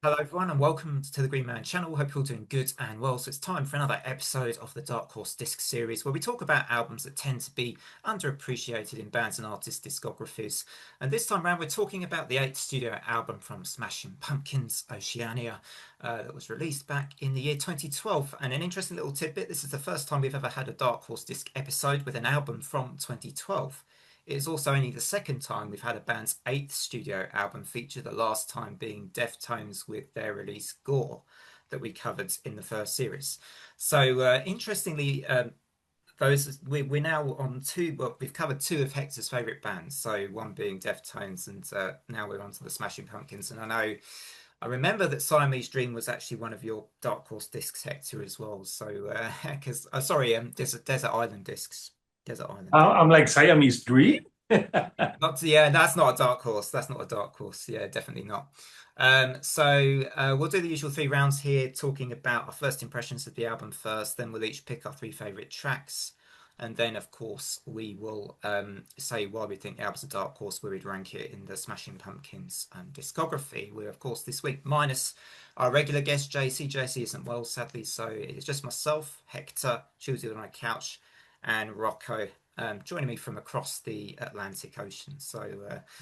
Hello, everyone, and welcome to the Green Man channel. Hope you're all doing good and well. So, it's time for another episode of the Dark Horse Disc series where we talk about albums that tend to be underappreciated in bands and artists' discographies. And this time around, we're talking about the eighth studio album from Smashing Pumpkins Oceania that was released back in the year 2012. And an interesting little tidbit, this is the first time we've ever had a Dark Horse Disc episode with an album from 2012. It is also only the second time we've had a band's eighth studio album feature, the last time being Deftones with their release Gore that we covered in the first series. So, interestingly, we're now on two. Well, we've covered two of Hector's favourite bands. So one being Deftones, and now we're on to the Smashing Pumpkins. And I remember that Siamese Dream was actually one of your Dark Horse discs, Hector, as well. So, because sorry, Desert Island discs. Desert Island. I'm like Siamese dream. Not yeah, that's not a dark horse. That's not a dark horse. Yeah, definitely not. We'll do the usual three rounds here, talking about our first impressions of the album first. Then we'll each pick our three favorite tracks, and then of course we will say why we think the album's a dark horse, where we'd rank it in the Smashing Pumpkins discography. We're of course this week minus our regular guest JC. JC isn't well, sadly, so it's just myself, Hector, choosing on my couch, and Rocco joining me from across the Atlantic Ocean. So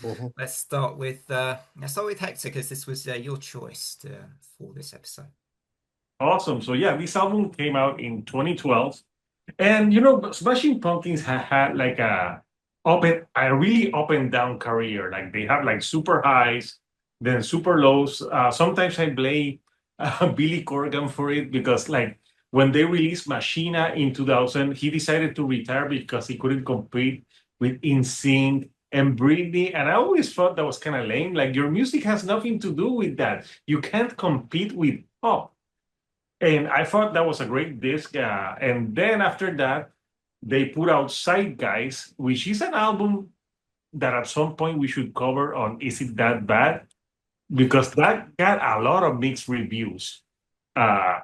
Mhm. let's start with Hector, because this was your choice for this episode. Awesome. So yeah, this album came out in 2012, and Smashing Pumpkins had like a really up and down career. Like they have like super highs, then super lows. Sometimes I blame Billy Corgan for it because like when they released Machina in 2000, he decided to retire because he couldn't compete with InSync and Britney. And I always thought that was kind of lame. Like your music has nothing to do with that. You can't compete with pop. And I thought that was a great disc. And then after that, they put out Zeitgeist, which is an album that at some point we should cover on Is It That Bad? Because that got a lot of mixed reviews. Uh,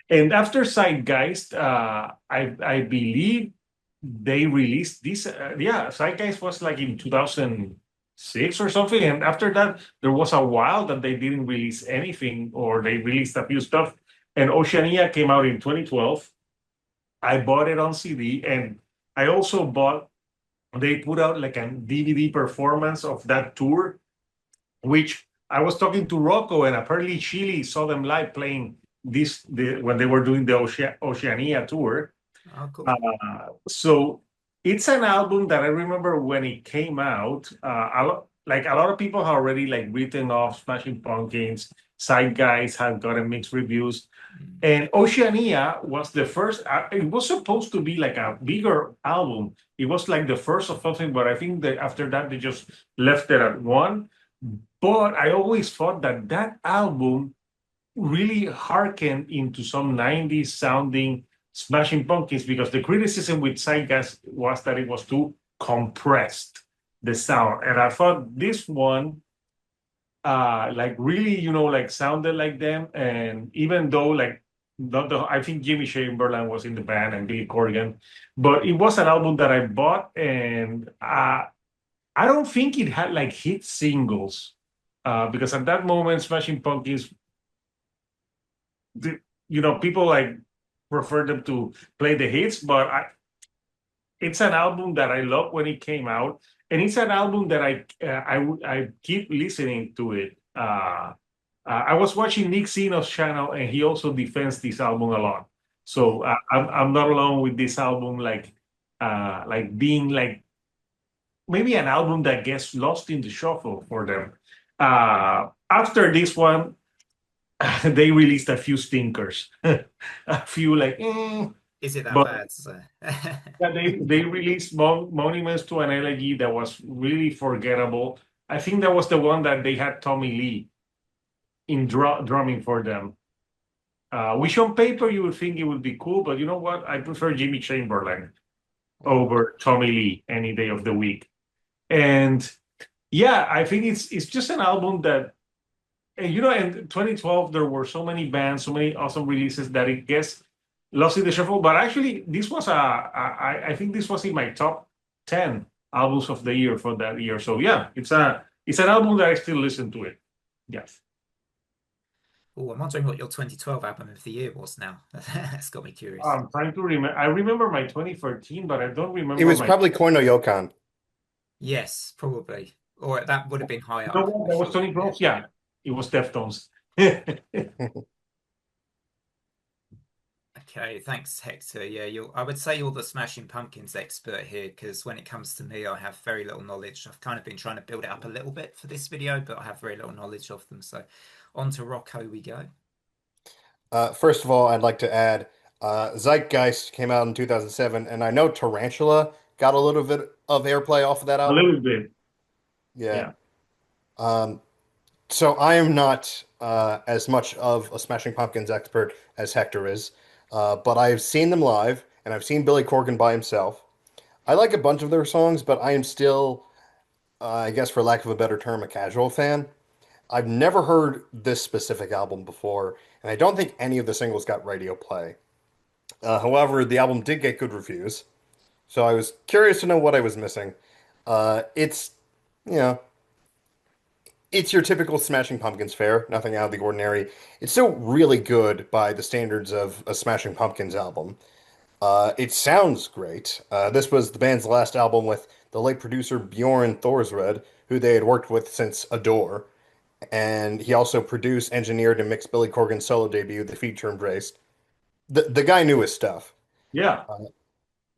and after Zeitgeist, I believe they released this. Yeah, Zeitgeist was like in 2006 or something. And after that, there was a while that they didn't release anything, or they released a few stuff. And Oceania came out in 2012. I bought it on CD, and I also bought. They put out like a DVD performance of that tour, which I was talking to Rocco, and apparently Chile saw them live playing when they were doing the Oceania tour. Oh, cool. So it's an album that I remember when it came out. Like a lot of people have already like written off Smashing Pumpkins. Side Guys have gotten mixed reviews, Mm. and Oceania was the first. It was supposed to be like a bigger album. It was like the first of something, but I think that after that they just left it at one. But I always thought that that album really harkened into some 90s sounding Smashing Pumpkins, because the criticism with Zeitgeist was that it was too compressed, the sound. And I thought this one like really, like sounded like them. And even though like not the I think Jimmy Chamberlain was in the band and Billy Corgan, but it was an album that I bought, and I don't think it had like hit singles. Because at that moment, Smashing Pumpkins, people like prefer them to play the hits, but it's an album that I loved when it came out, and it's an album that I keep listening to it. I was watching Nick Zeno's channel, and he also defends this album a lot. So I'm not alone with this album, like being like maybe an album that gets lost in the shuffle for them. After this one, they released a few stinkers, a few like, Is it that but bad? So, yeah, they released Monuments to an Elegy that was really forgettable. I think that was the one that they had Tommy Lee in drumming for them. Which on paper you would think it would be cool, but you know what? I prefer Jimmy Chamberlain oh, over Tommy Lee any day of the week. And yeah, I think it's just an album that, and in 2012 there were so many bands, so many awesome releases that it gets lost in the shuffle. But actually, this was I think this was in my top 10 albums of the year for that year. So yeah, it's an album that I still listen to it. Yes. Oh, I'm wondering what your 2012 album of the year was now. That's got me curious. I'm trying to remember. I remember my 2013, but I don't It remember was my. probably Koino Yokan. Yes, probably. Or that would have been high You know up what? for That was sure. Yeah. 2012. Yeah, it was Deftones. Okay, thanks, Hector. Yeah, I would say you're the Smashing Pumpkins expert here because when it comes to me, I have very little knowledge. I've kind of been trying to build it up a little bit for this video, but I have very little knowledge of them. So on to Rocco we go. First of all, I'd like to add Zeitgeist came out in 2007, and I know Tarantula got a little bit of airplay off of that A album. little bit. Yeah. Yeah. Um, so I am not as much of a Smashing Pumpkins expert as Hector is, but I've seen them live, and I've seen Billy Corgan by himself. I like a bunch of their songs, but I am still, I guess for lack of a better term, a casual fan. I've never heard this specific album before, and I don't think any of the singles got radio play. However, the album did get good reviews, so I was curious to know what I was missing. It's, you know, it's your typical Smashing Pumpkins fare, nothing out of the ordinary. It's still really good by the standards of a Smashing Pumpkins album. It sounds great. This was the band's last album with the late producer Bjorn Thorsred, who they had worked with since Adore, and he also produced, engineered, and mixed Billy Corgan's solo debut, The Feature Embraced. The guy knew his stuff. Yeah.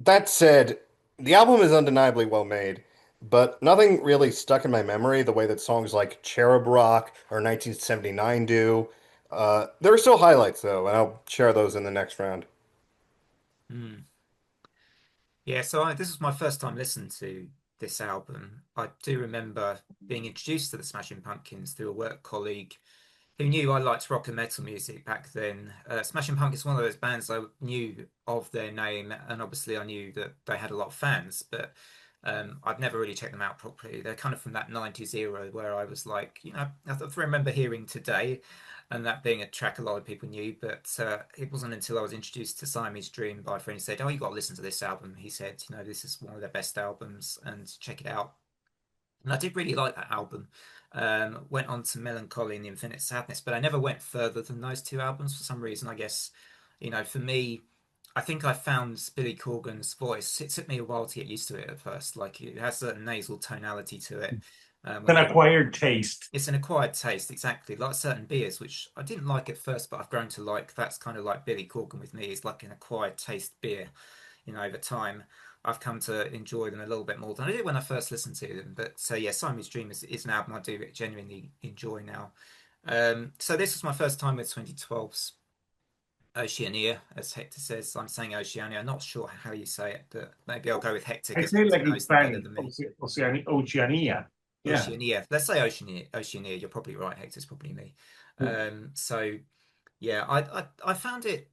That said, the album is undeniably well made, but nothing really stuck in my memory the way that songs like Cherub Rock or 1979 do. There are still highlights though, and I'll share those in the next round. Hmm. Yeah, this was my first time listening to this album. I do remember being introduced to the Smashing Pumpkins through a work colleague who knew I liked rock and metal music back then. Smashing Pumpkins is one of those bands I knew of their name, and obviously I knew that they had a lot of fans, but I'd never really checked them out properly. They're kind of from that 90s era where I was like, I remember hearing Today, and that being a track a lot of people knew, but it wasn't until I was introduced to Siamese Dream by a friend who said, "Oh, you got to listen to this album." He said, "This is one of their best albums, and check it out." And I did really like that album. Went on to Melancholy and the Infinite Sadness, but I never went further than those two albums for some reason. I guess, for me, I think I found Billy Corgan's voice. It took me a while to get used to it at first. Like it has a nasal tonality to it. An Whenever acquired taste. it's an acquired taste, exactly like certain beers, which I didn't like at first, but I've grown to like. That's kind of like Billy Corgan with me. It's like an acquired taste beer. Over time, I've come to enjoy them a little bit more than I did when I first listened to them. But so yeah, Siamese Dream is an album I do genuinely enjoy now. So this was my first time with 2012's Oceania, as Hector says. I'm saying Oceania. I'm not sure how you say it, but maybe I'll go with Hector I because say Hector like in knows them better Spanish, than me. Oceania. Yeah. Oceania. Let's say Oceania. Oceania. You're probably right. Hector's probably me. So yeah, I found it.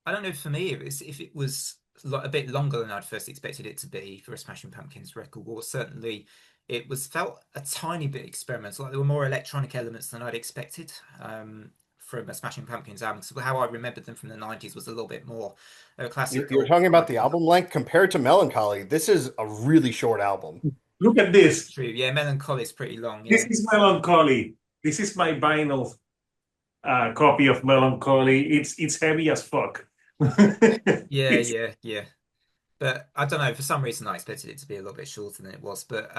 I don't know. For me, if it was a bit longer than I'd first expected it to be for a Smashing Pumpkins record, or certainly it was felt a tiny bit experimental. Like there were more electronic elements than I'd expected from a Smashing Pumpkins album. So how I remembered them from the '90s was a little bit more a You're classical, talking about like the album length compared to Melancholy. This is a really short album. Look at this. true. Yeah, Melancholy is pretty long. This Yeah, is Melancholy. This is my vinyl copy of Melancholy. It's heavy as fuck. yeah, It's yeah, yeah. But I don't know, for some reason I expected it to be a little bit shorter than it was. But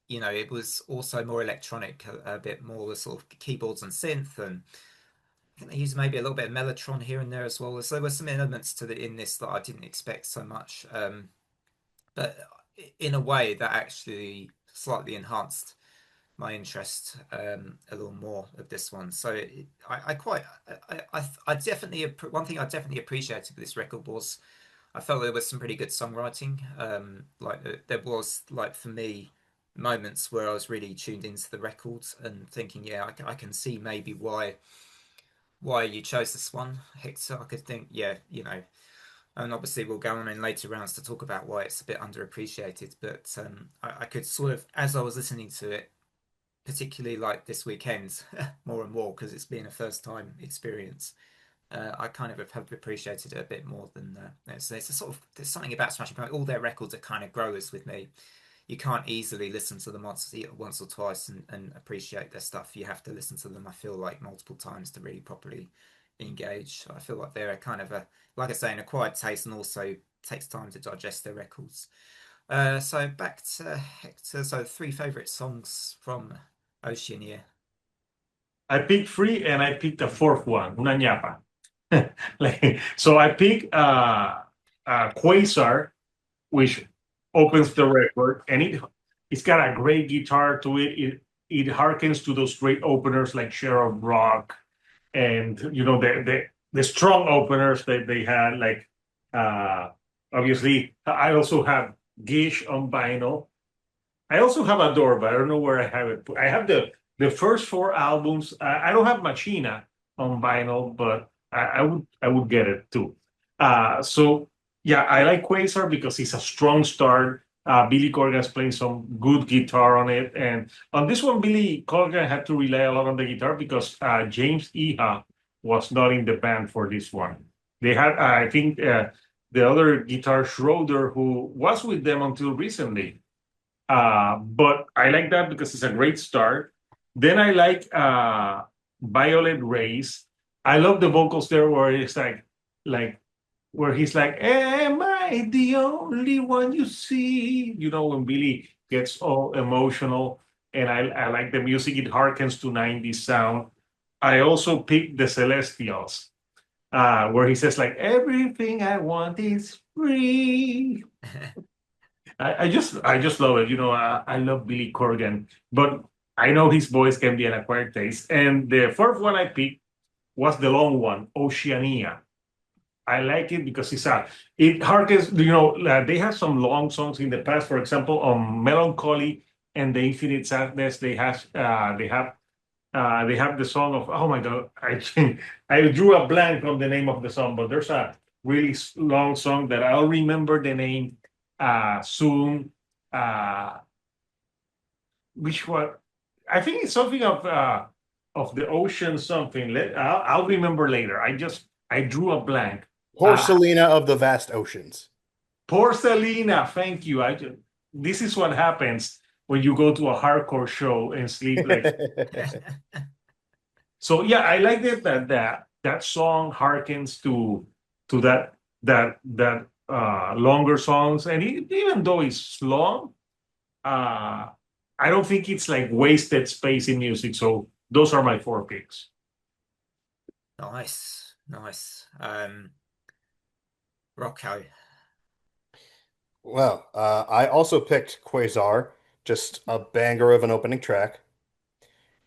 it was also more electronic, a bit more the sort of keyboards and synth, and I think they used maybe a little bit of Mellotron here and there as well. So there were some elements to in this that I didn't expect so much. But in a way that actually slightly enhanced my interest a little more of this one. So I quite I definitely one thing I definitely appreciated with this record was I felt there was some pretty good songwriting. There was like for me moments where I was really tuned into the records and thinking, yeah, I can see maybe why you chose this one, Hector. I could think, yeah, and obviously we'll go on in later rounds to talk about why it's a bit underappreciated. But I could sort of, as I was listening to it, particularly like this weekend, more and more because it's been a first time experience. I kind of have appreciated it a bit more than it's a sort of there's something about Smashing Pumpkins. All their records are kind of growers with me. you can't easily listen to them once or twice and appreciate their stuff. You have to listen to them, I feel like, multiple times to really properly engage. I feel like they're a kind of a, like I say, an acquired taste and also takes time to digest their records. So back to Hector. So three favorite songs from Oceania. I picked three and I picked a fourth one, una ñapa. Like, so I picked Quasar, which opens the record, and it's got a great guitar to it. It harkens to those great openers like Share of Rock, and the strong openers that they had. Like uh, obviously, I also have Gish on vinyl. I also have Adore, but I don't know where I have it. I have the first four albums. I don't have Machina on vinyl, but I would get it too. So yeah, I like Quasar because it's a strong start. Billy Corgan's playing some good guitar on it, and on this one, Billy Corgan had to rely a lot on the guitar because James Iha was not in the band for this one. They had, I think, the other guitar Schroeder, who was with them until recently. But I like that because it's a great start. Then I like Violet Race. I love the vocals there where it's like where he's like, "Am I the only one you see?" You know, when Billy gets all emotional, and I like the music. It harkens to 90s sound. I also picked the Celestials, where he says like, "Everything I want is free." I just love it. I love Billy Corgan, but I know his voice can be an acquired taste. And the fourth one I picked was the long one, Oceania. I like it because it harkens. They have some long songs in the past. For example, on Melancholy and the Infinite Sadness, they have the song of, oh my God, I drew a blank on the name of the song, but there's a really long song that I'll remember the name soon. Uh, which one? I think it's something of the ocean something. I'll remember later. I drew a blank. Uh, Porcelina of the vast oceans. Porcelina, thank you. This is what happens when you go to a hardcore show and sleep like. So yeah, I like that song harkens to that longer songs, and even though it's long, uh, I don't think it's like wasted space in music. So those are my four picks. Nice, nice. Rocco. Well, I also picked Quasar, just a banger of an opening track.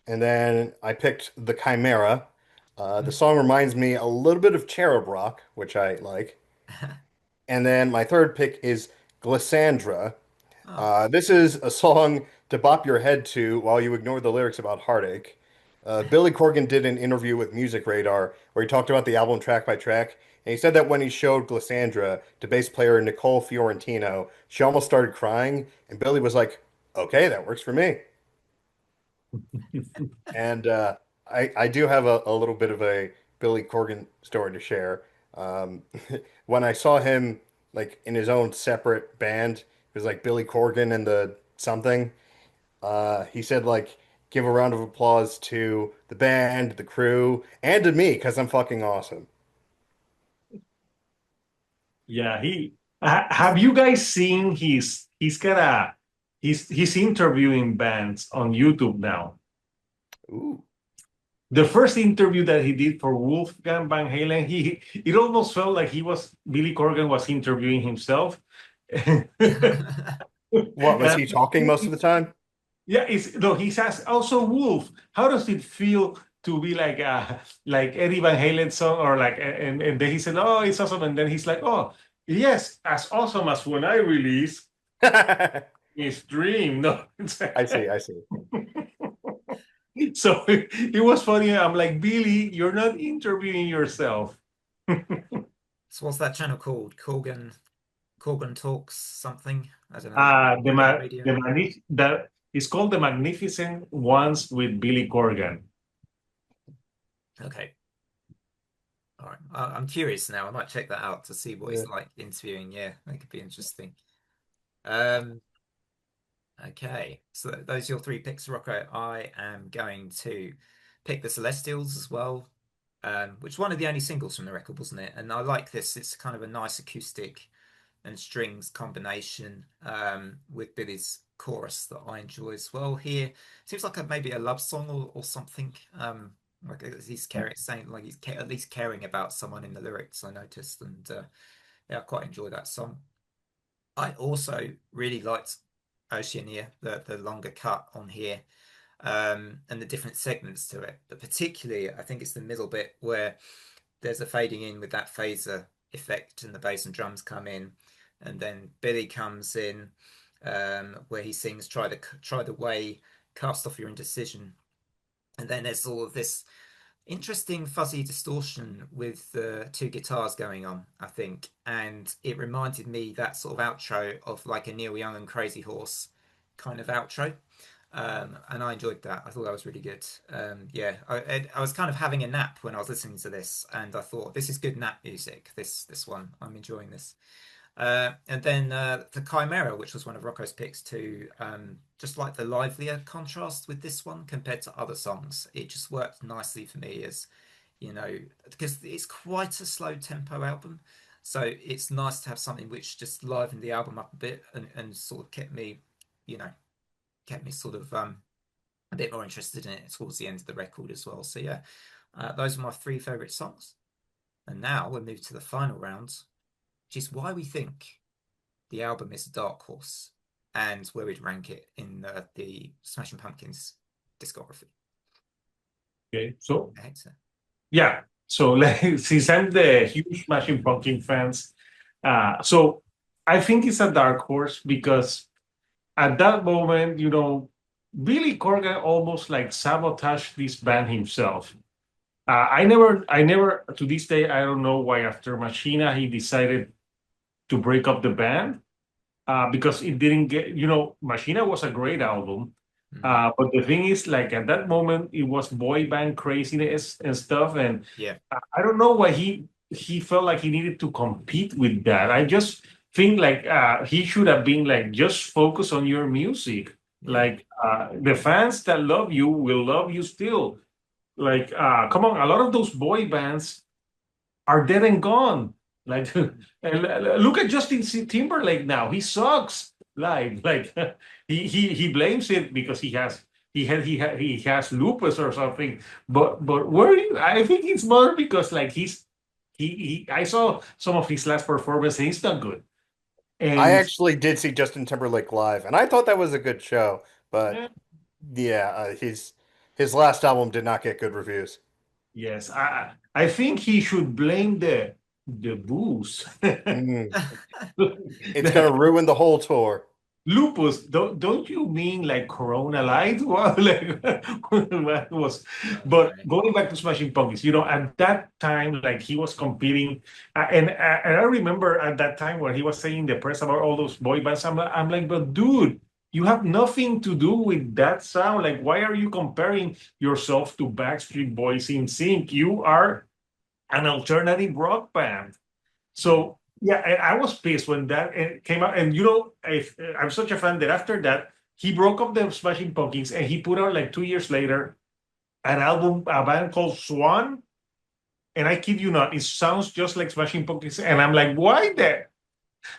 And then I picked The Chimera. The song reminds me a little bit of Cherub Rock, which I like. And then my third pick is Glissandra. Oh, This is a song to bop your head to while you ignore the lyrics about heartache. Billy Corgan did an interview with Music Radar where he talked about the album track by track, and he said that when he showed Glissandra to bass player Nicole Fiorentino, she almost started crying, and Billy was like, "Okay, that works for me." And I do have a little bit of a Billy Corgan story to share. Um, when I saw him like in his own separate band, it was like Billy Corgan and the something. He said like give a round of applause to the band, the crew, and to me because I'm fucking awesome. Yeah, have you guys seen he's interviewing bands on YouTube now. Ooh. The first interview that he did for Wolfgang Van Halen, it almost felt like Billy Corgan was interviewing himself. What was And he talking most of the time? yeah, no, he says also Wolf. How does it feel to be like Eddie Van Halen song or like and then he said, oh, it's awesome, and then he's like, oh, yes, as awesome as when I release I his Dream. No, see, I see. so it was funny. I'm like, Billy, you're not interviewing yourself. so what's that channel called? Corgan Talks something? I don't know. The Corgan ma Radio. the magnif the It's called The Magnificent Ones with Billy Corgan. Okay. All right. I'm curious now. I might check that out to see what Yeah. he's like interviewing. Yeah, that could be interesting. Um, Okay, so those are your three picks, Rocco. I am going to pick the Celestials as well, which one of the only singles from the record, wasn't it? And I like this. It's kind of a nice acoustic and strings combination with Billy's chorus that I enjoy as well. Here seems like maybe a love song or something. Like he's saying like he's at least caring about someone in the lyrics. I noticed, and yeah, I quite enjoy that song. I also really liked Oceania, the longer cut on here, and the different segments to it. But particularly, I think it's the middle bit where there's a fading in with that phaser effect, and the bass and drums come in, and then Billy comes in, where he sings "Try the Way," "Cast Off Your Indecision," and then there's all of this interesting fuzzy distortion with the two guitars going on, I think, and it reminded me that sort of outro of like a Neil Young and Crazy Horse kind of outro. And I enjoyed that. I thought that was really good. Yeah, I was kind of having a nap when I was listening to this, and I thought this is good nap music. This one, I'm enjoying this. And then the Chimera, which was one of Rocco's picks too, just like the livelier contrast with this one compared to other songs. It just worked nicely for me as, because it's quite a slow tempo album. So it's nice to have something which just livened the album up a bit and sort of you know, kept me sort of a bit more interested in it towards the end of the record as well. So yeah, those are my three favorite songs. And now we'll move to the final round, which is why we think the album is a dark horse and where we'd rank it in the Smashing Pumpkins discography. Okay, so Hector. yeah, so since I'm the huge Smashing Pumpkin fans, so I think it's a dark horse because at that moment, Billy Corgan almost like sabotaged this band himself. I never, to this day, I don't know why after Machina he decided to break up the band because it didn't Machina was a great album. Mm. But the thing is, like at that moment, it was boy band craziness and stuff, and Yeah. I don't know why he felt like he needed to compete with that. I just think like he should have been like just focus on your music. Yeah. Like the fans that love you will love you still. Like come on, a lot of those boy bands are dead and gone. Like, look at Justin Timberlake now. He sucks live. Like, he blames it because he has lupus or something. But where do you, I think it's more because like he I saw some of his last performance and he's not good. I And actually did see Justin Timberlake live, and I thought that was a good show. But eh, yeah, his last album did not get good reviews. yes, I think he should blame the booze. Mm. It's gonna ruin the whole tour. Lupus, don't you mean like Corona Light? Well, like what was, Oh but no. going back to Smashing Pumpkins, at that time, like he was competing, and I remember at that time when he was saying the press about all those boy bands, I'm like, but dude, you have nothing to do with that sound. Like, why are you comparing yourself to Backstreet Boys in Sync? You are an alternative rock band. Mm. So yeah, and I was pissed when that came out. And I'm such a fan that after that he broke up the Smashing Pumpkins and he put out like 2 years later an album, a band called Swan. And I kid you not, it sounds just like Smashing Pumpkins. And I'm like, why that?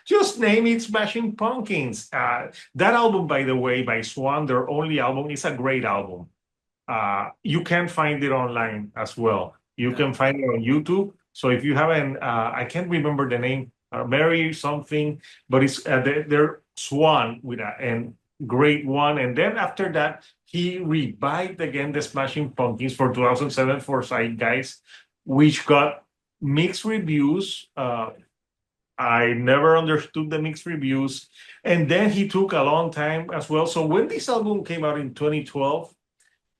Just name it Smashing Pumpkins. That album, by the way, by Swan, their only album, is a great album. You can find it online as well. You can Okay. find it on YouTube. So if you haven't, I can't remember the name, Mary something, but it's they're Swan with a and great one. And then after that, he revived again the Smashing Pumpkins for 2007 for Guys, which got mixed reviews. I never understood the mixed reviews. And then he took a long time as well. So when this album came out in 2012,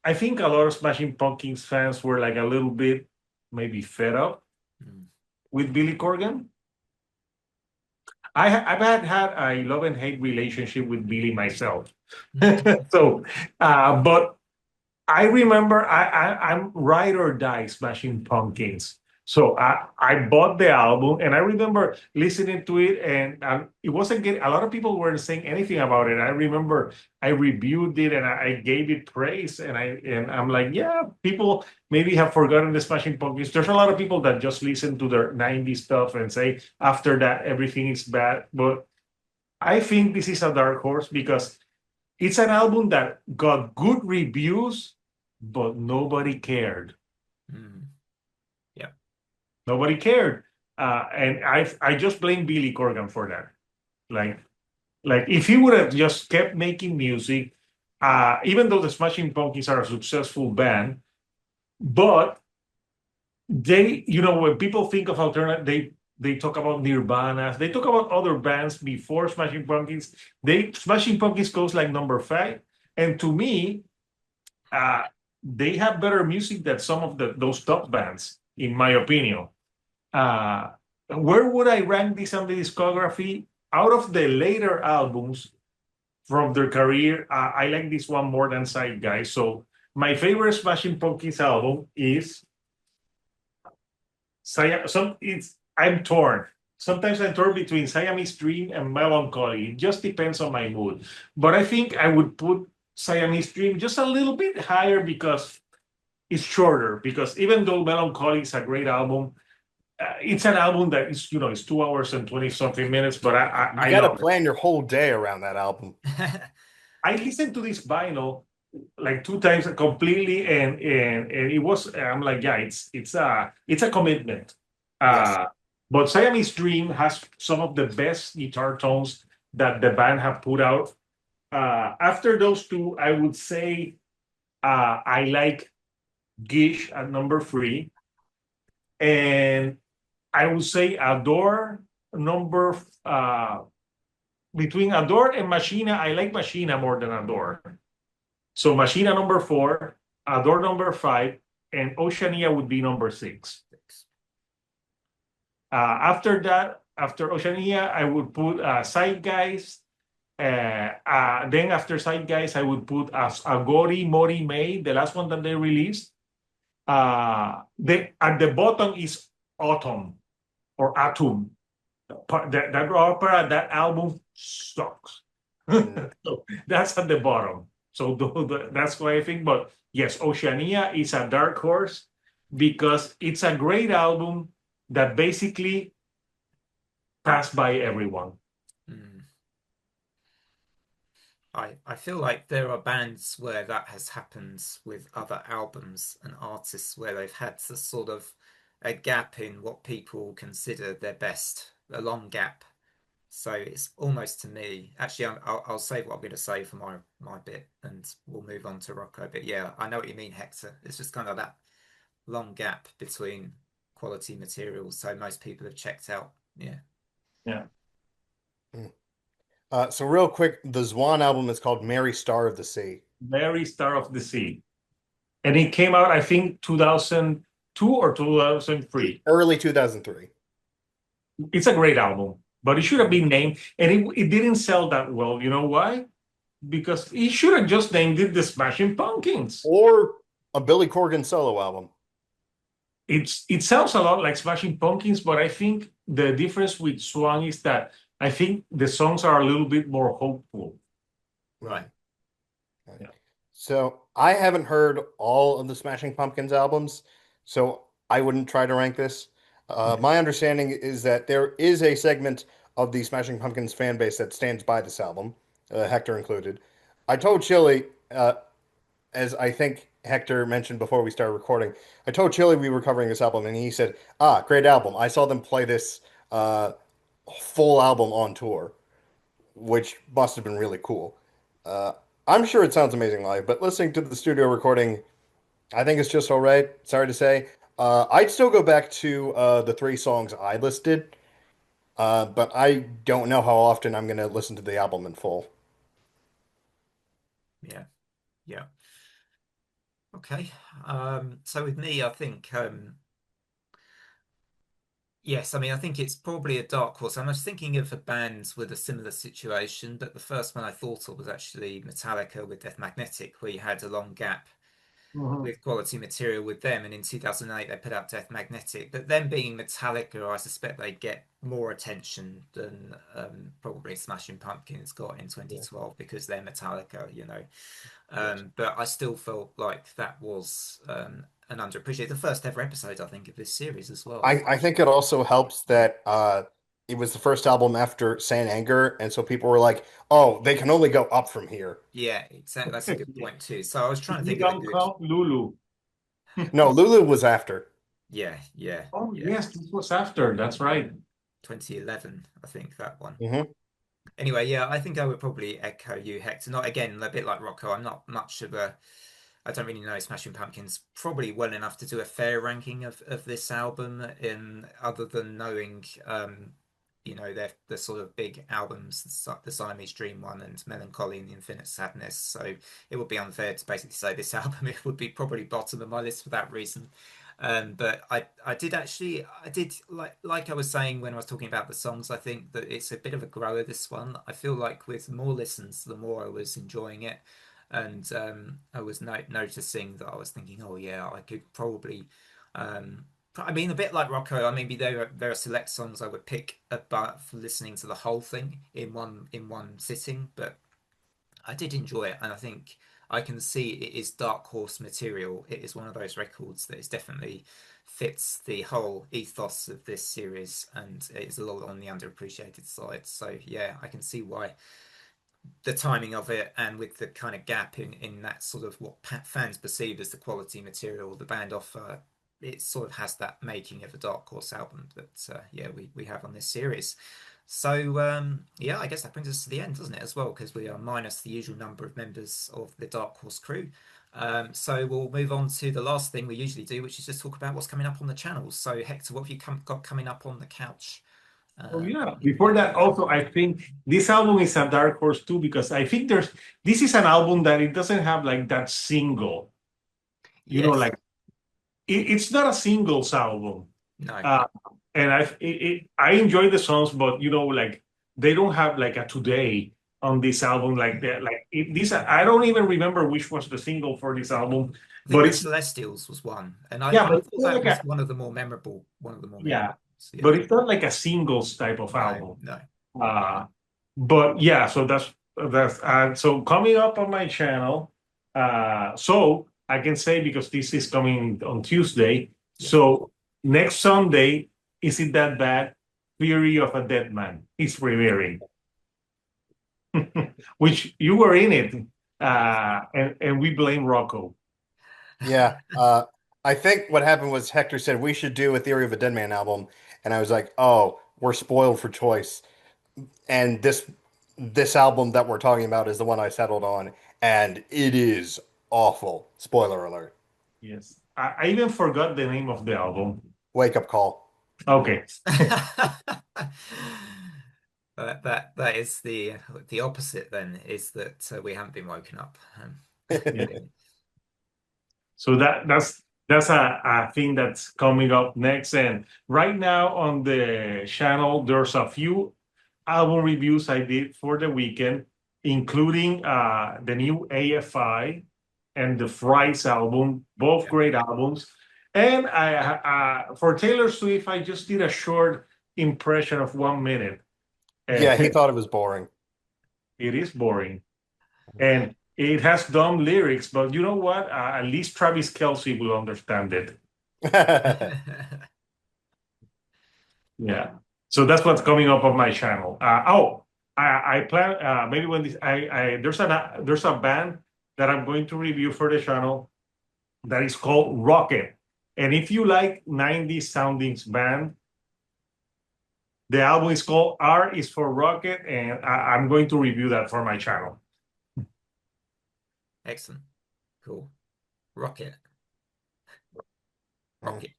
I think a lot of Smashing Pumpkins fans were like a little bit maybe fed up Mm. with Billy Corgan. I've had a love and hate relationship with Billy myself. So, but I remember I'm ride or die Smashing Pumpkins. So I bought the album, and I remember listening to it, and it wasn't getting. A lot of people weren't saying anything about it. I remember I reviewed it and I gave it praise, and I'm like, yeah, people maybe have forgotten the Smashing Pumpkins. There's a lot of people that just listen to their '90s stuff and say after that everything is bad. But I think this is a dark horse because it's an album that got good reviews, but nobody cared. Mm. Yeah. Nobody cared. And I just blame Billy Corgan for that. Like if he would have just kept making music, even though the Smashing Pumpkins are a successful band, but when people think of alternative, they talk about Nirvana, they talk about other bands before Smashing Pumpkins. Smashing Pumpkins goes like number five, and to me, uh, they have better music than some of those top bands, in my opinion. Uh, where would I rank this on the discography? Out of the later albums from their career, I like this one more than Side Guys. So my favorite Smashing Pumpkins album is I'm torn. Sometimes I'm torn between Siamese Dream and Melancholy. It just depends on my mood. But I think I would put Siamese Dream just a little bit higher because it's shorter. Because even though Melancholy is a great album, it's an album that is, it's 2 hours and 20 something minutes, but You I got to love it. plan your whole day around that album. I listened to this vinyl like two times completely, and it was, I'm like, yeah, it's a commitment. Yes. Uh, but Siamese Dream has some of the best guitar tones that the band have put out. After those two, I would say I like Gish at number three, and I would say Adore number between Adore and Machina. I like Machina more than Adore. So Machina number four, Adore number five, and Oceania would be number six. After that, after Oceania, I would put Side Guys. Then after Side Guys, I would put as Agori Mori May, the last one that they released. At the bottom is Autumn or Atum. That opera, that album sucks. Mm. So that's at the bottom. So that's what I think. But yes, Oceania is a dark horse because it's a great album that basically passed by everyone. Mm. I feel like there are bands where that has happened with other albums and artists where they've had the sort of a gap in what people consider their best, a long gap. So it's almost to me, actually, I'll save what I'm going to say for my bit and we'll move on to Rocco. But yeah, I know what you mean, Hector. It's just kind of that long gap between quality materials. So most people have checked out. Yeah. Yeah. Mm. So real quick, the Zwan album is called Mary Star of the Sea. Mary Star of the Sea. And it came out, I think, 2002 or 2003. Early 2003. It's a great album, but it should have been named, and it didn't sell that well. You know why? Because he should have just named it the Smashing Pumpkins. Or a Billy Corgan solo album. It sounds a lot like Smashing Pumpkins, but I think the difference with Swan is that I think the songs are a little bit more hopeful. Right. Yeah. So I haven't heard all of the Smashing Pumpkins albums, so I wouldn't try to rank this. My understanding is that there is a segment of the Smashing Pumpkins fan base that stands by this album, Hector included. I told Chili, as I think Hector mentioned before we started recording, I told Chili we were covering this album, and he said, "Ah, great album. I saw them play this full album on tour, which must have been really cool." Uh, I'm sure it sounds amazing live, but listening to the studio recording, I think it's just all right. Sorry to say. I'd still go back to the three songs I listed, but I don't know how often I'm going to listen to the album in full. Yeah. Yeah. Okay. So with me, I think yes, I mean I think it's probably a dark horse. I was thinking of a band with a similar situation, but the first one I thought of was actually Metallica with Death Magnetic, where you had a long gap Mhm. with quality material with them. And in 2008, they put out Death Magnetic. But them being Metallica, I suspect they get more attention than probably Smashing Pumpkins got in Yeah. 2012 because they're Metallica, you know. Yes. But I still felt like that was an underappreciated, the first ever episode, I think, of this series as well. I think it also helps that it was the first album after Saint Anger, and so people were like, "Oh, they can only go up from here." Yeah, exactly. That's a good Yeah. point too. So I was trying to We think of a don't good. count Lulu. No, Lulu was after. Yeah, yeah, Oh, yeah. yes, this was after. That's right. 2011, I think that one. Hmm. Anyway, yeah, I think I would probably echo you, Hector. Not again, a bit like Rocco. I'm not much of a. I don't really know Smashing Pumpkins probably well enough to do a fair ranking of this album, in other than knowing, the sort of big albums, the Siamese Dream one and Melancholy and the Infinite Sadness. So it would be unfair to basically say this album it would be probably bottom of my list for that reason. But I did like I was saying when I was talking about the songs. I think that it's a bit of a grower. This one, I feel like with more listens, the more I was enjoying it, and I was noticing that I was thinking, oh yeah, I could probably. Um, I mean, a bit like Rocco. I maybe there are select songs I would pick about for listening to the whole thing in one sitting, but I did enjoy it, and I think I can see it is dark horse material. It is one of those records that is definitely fits the whole ethos of this series, and it's a lot on the underappreciated side. So yeah, I can see why the timing of it, and with the kind of gap in that sort of what fans perceive as the quality material the band offer, it sort of has that making of a dark horse album that yeah we have on this series. So yeah, I guess that brings us to the end, doesn't it, as well, because we are minus the usual number of members of the Dark Horse crew. So we'll move on to the last thing we usually do, which is just talk about what's coming up on the channels. So Hector, what have you got coming up on the couch Oh yeah. in the Before next that, month? also I think this album is a dark horse too because I think this is an album that it doesn't have like that single. Yes. Like it's not a singles album. No. Uh, and I enjoy the songs, but like they don't have like a today on this album like that. This I don't even remember which was the single for this album, I think but the it's Celestials was one, and yeah, I but it's thought not that like was a one of the more memorable, yeah, ones. Yeah. but it's not like a singles type of No, album. no. Uh, but yeah, so that's so coming up on my channel. So I can say because this is coming on Tuesday. Yeah. So next Sunday, is it that bad? Fury of a Dead Man is premiering, which you were in it, Yes. and we blame Rocco. Yeah. I think what happened was Hector said we should do a Theory of a Dead Man album, and I was like, "Oh, we're spoiled for choice." And this album that we're talking about is the one I settled on, and it is awful. Spoiler alert. Yes, I even forgot the name of the album. Wake up call. Okay. That is the opposite then, is that we haven't been woken up. Yeah. Clearly. So that's a thing that's coming up next. And right now on the channel, there's a few album reviews I did for the weekend, including the new AFI and the Fries album, both Yeah. great albums. And for Taylor Swift, I just did a short impression of 1 minute. Yeah, he And thought it was boring. it is boring. And it has dumb lyrics, but you know what? At least Travis Kelce will understand it. Yeah. So that's what's coming up on my channel. I plan maybe when this I there's a band that I'm going to review for the channel that is called Rocket. And if you like 90s sounding band, the album is called R is for Rocket, and I'm going to review that for my channel. Excellent. Cool. Rocket. Mm. Rocket.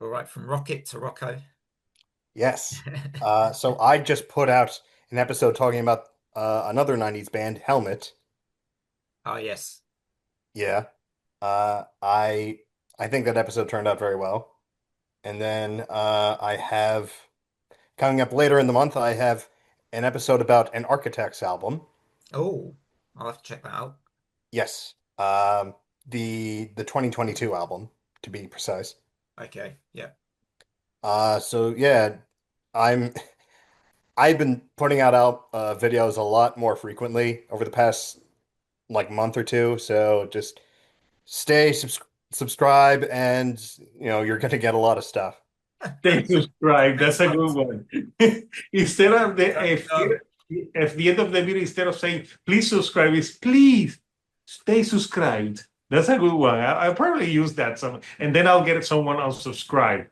All right, from Rocket to Rocco. Yes. So I just put out an episode talking about another 90s band, Helmet. Ah, yes. Yeah. Uh, I I think that episode turned out very well. And then I have coming up later in the month, I have an episode about an Architects album. Oh, I'll have to check that out. Yes. Um, the 2022 album, to be precise. Okay, yeah. So yeah, I'm I've been putting out videos a lot more frequently over the past like month or two. So just subscribe, and you're gonna get a lot of stuff. They subscribe. That's a good Excellent. one. Instead of No. if the end of the video, instead of saying please subscribe, is please stay subscribed. That's a good one. I'll probably use that some, and then I'll get someone unsubscribe.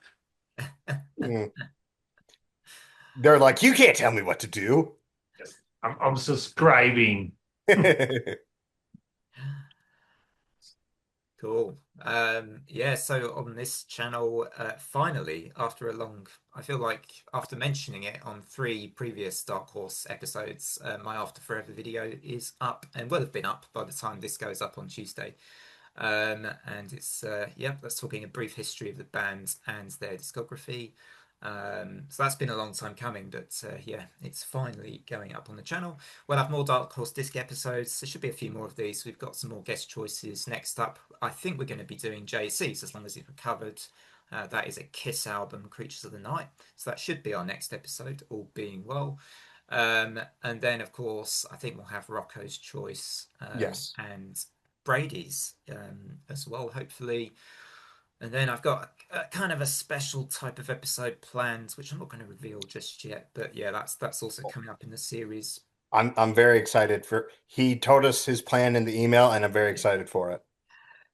Mm. They're like, you can't tell me what to do. Yes, I'm subscribing. Cool. Yeah, so on this channel, finally, after a long, I feel like after mentioning it on three previous Dark Horse episodes, my After Forever video is up and will have been up by the time this goes up on Tuesday. And it's yeah, that's talking a brief history of the band and their discography. So that's been a long time coming, but yeah, it's finally going up on the channel. We'll have more Dark Horse Disc episodes. There should be a few more of these. We've got some more guest choices next up. I think we're going to be doing JC's as long as he's recovered. That is a Kiss album, Creatures of the Night. So that should be our next episode, all being well. And then, of course, I think we'll have Rocco's Choice Yes. and Brady's as well, hopefully. And then I've got kind of a special type of episode planned, which I'm not going to reveal just yet. But yeah, that's also coming up in the series. I'm very excited for he told us his plan in the email, and I'm very Yeah, excited for it.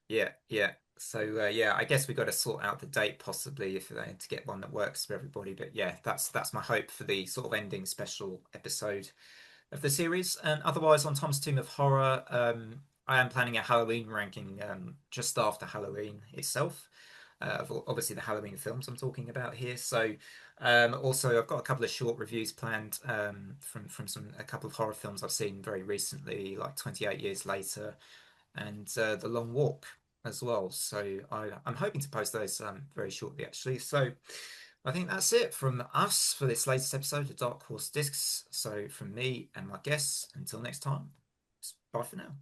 yeah, yeah. So yeah, I guess we got to sort out the date possibly if to get one that works for everybody. But yeah, that's my hope for the sort of ending special episode of the series. And otherwise, on Tom's Tomb of Horror, I am planning a Halloween ranking just after Halloween itself. Of obviously the Halloween films I'm talking about here. So also I've got a couple of short reviews planned from a couple of horror films I've seen very recently, like 28 Years Later and The Long Walk as well. So I'm hoping to post those very shortly actually. So I think that's it from us for this latest episode of Dark Horse Discs. So from me and my guests, until next time, bye for now.